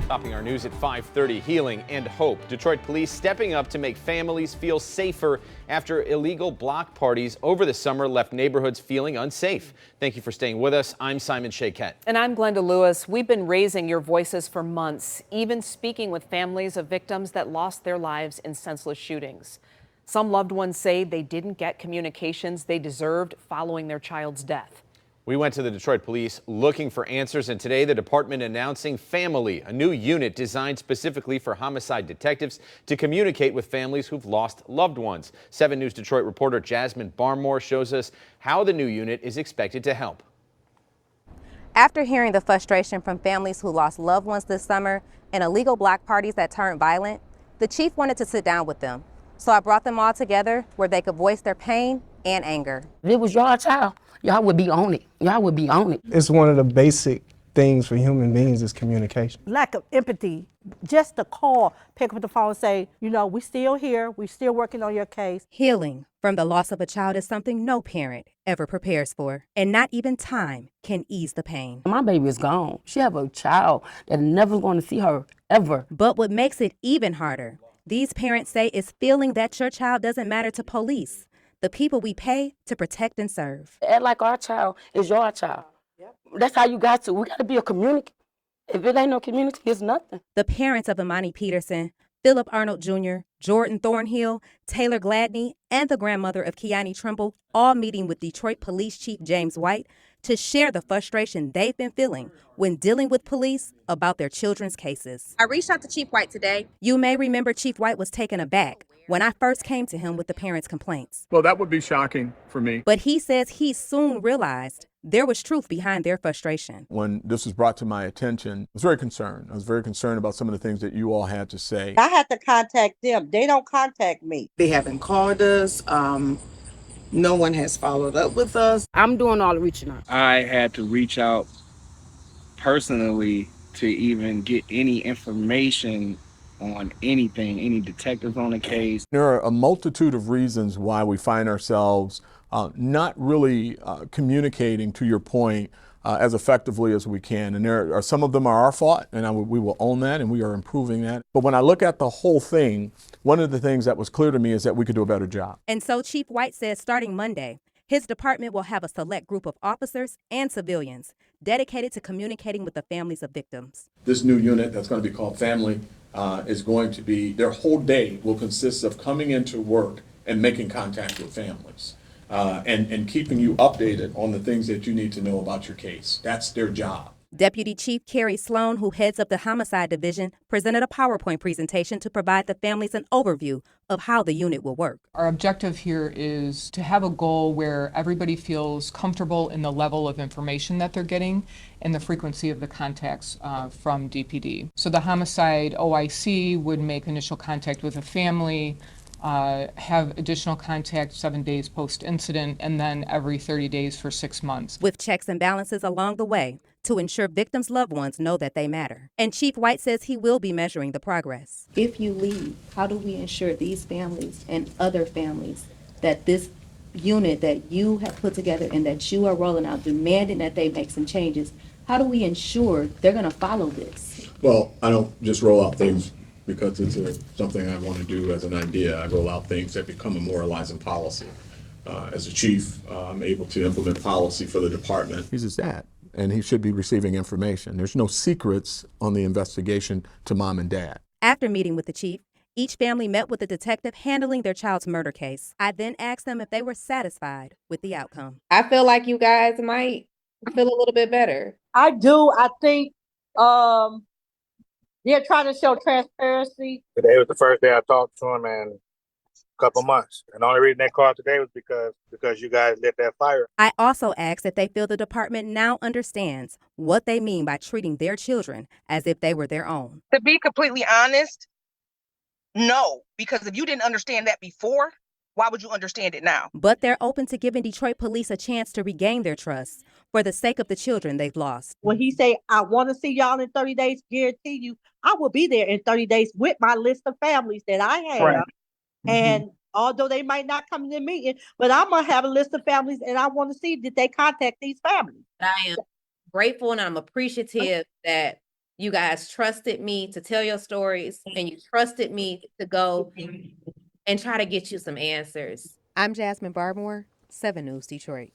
Topping our news at 5:30, healing and hope. Detroit police stepping up to make families feel safer after illegal block parties over the summer left neighborhoods feeling unsafe. Thank you for staying with us. I'm Simon Shaquette. And I'm Glenda Lewis. We've been raising your voices for months, even speaking with families of victims that lost their lives in senseless shootings. Some loved ones say they didn't get communications they deserved following their child's death. We went to the Detroit police looking for answers, and today the department announcing Family, a new unit designed specifically for homicide detectives to communicate with families who've lost loved ones. 7 News Detroit reporter Jasmine Barmore shows us how the new unit is expected to help. After hearing the frustration from families who lost loved ones this summer and illegal block parties that turned violent, the chief wanted to sit down with them. So I brought them all together where they could voice their pain and anger. If it was your child, y'all would be on it. Y'all would be on it. It's one of the basic things for human beings is communication. Lack of empathy, just to call, pick up the phone and say, you know, we still here, we still working on your case. Healing from the loss of a child is something no parent ever prepares for, and not even time can ease the pain. My baby is gone. She have a child that never going to see her ever. But what makes it even harder, these parents say, is feeling that your child doesn't matter to police, the people we pay to protect and serve. Act like our child is your child. Yep. That's how you got to. We got to be a community. If it ain't no community, it's nothing. The parents of Imani Peterson, Philip Arnold Jr., Jordan Thornhill, Taylor Gladney, and the grandmother of Kiani Trimble, all meeting with Detroit Police Chief James White to share the frustration they've been feeling when dealing with police about their children's cases. I reached out to Chief White today. You may remember Chief White was taken aback when I first came to him with the parents' complaints. Well, that would be shocking for me. But he says he soon realized there was truth behind their frustration. When this was brought to my attention, I was very concerned. I was very concerned about some of the things that you all had to say. I had to contact them. They don't contact me. They haven't called us. No one has followed up with us. I'm doing all the reaching out. I had to reach out personally to even get any information on anything, any detectives on the case. There are a multitude of reasons why we find ourselves not really communicating, to your point, as effectively as we can. And there are some of them are our fault, and we will own that, and we are improving that. But when I look at the whole thing, one of the things that was clear to me is that we could do a better job. And so Chief White says starting Monday, his department will have a select group of officers and civilians dedicated to communicating with the families of victims. This new unit that's going to be called Family is going to be, their whole day will consist of coming into work and making contact with families. And keeping you updated on the things that you need to know about your case. That's their job. Deputy Chief Carrie Sloan, who heads up the Homicide Division, presented a PowerPoint presentation to provide the families an overview of how the unit will work. Our objective here is to have a goal where everybody feels comfortable in the level of information that they're getting and the frequency of the contacts from DPD. So the Homicide OIC would make initial contact with a family, have additional contact 7 days post-incident, and then every 30 days for 6 months. With checks and balances along the way to ensure victims' loved ones know that they matter. And Chief White says he will be measuring the progress. If you leave, how do we ensure these families and other families that this unit that you have put together and that you are rolling out, demanding that they make some changes, how do we ensure they're going to follow this? Well, I don't just roll out things because it's something I want to do as an idea. I roll out things that become a moralizing policy. As a chief, I'm able to implement policy for the department. He's his dad, and he should be receiving information. There's no secrets on the investigation to mom and dad. After meeting with the chief, each family met with the detective handling their child's murder case. I then asked them if they were satisfied with the outcome. I feel like you guys might feel a little bit better. I do. I think they're trying to show transparency. Today was the first day I talked to him in a couple months. And the only reason they called today was because you guys lit that fire. I also asked if they feel the department now understands what they mean by treating their children as if they were their own. To be completely honest, no, because if you didn't understand that before, why would you understand it now? But they're open to giving Detroit police a chance to regain their trust for the sake of the children they've lost. When he say, I want to see y'all in 30 days, guarantee you, I will be there in 30 days with my list of families that I have. Right. And although they might not come to the meeting, but I'm going to have a list of families and I want to see, did they contact these families? I am grateful and I'm appreciative that You guys trusted me to tell your stories, and you trusted me to go and try to get you some answers. I'm Jasmine Barmore, 7 News Detroit.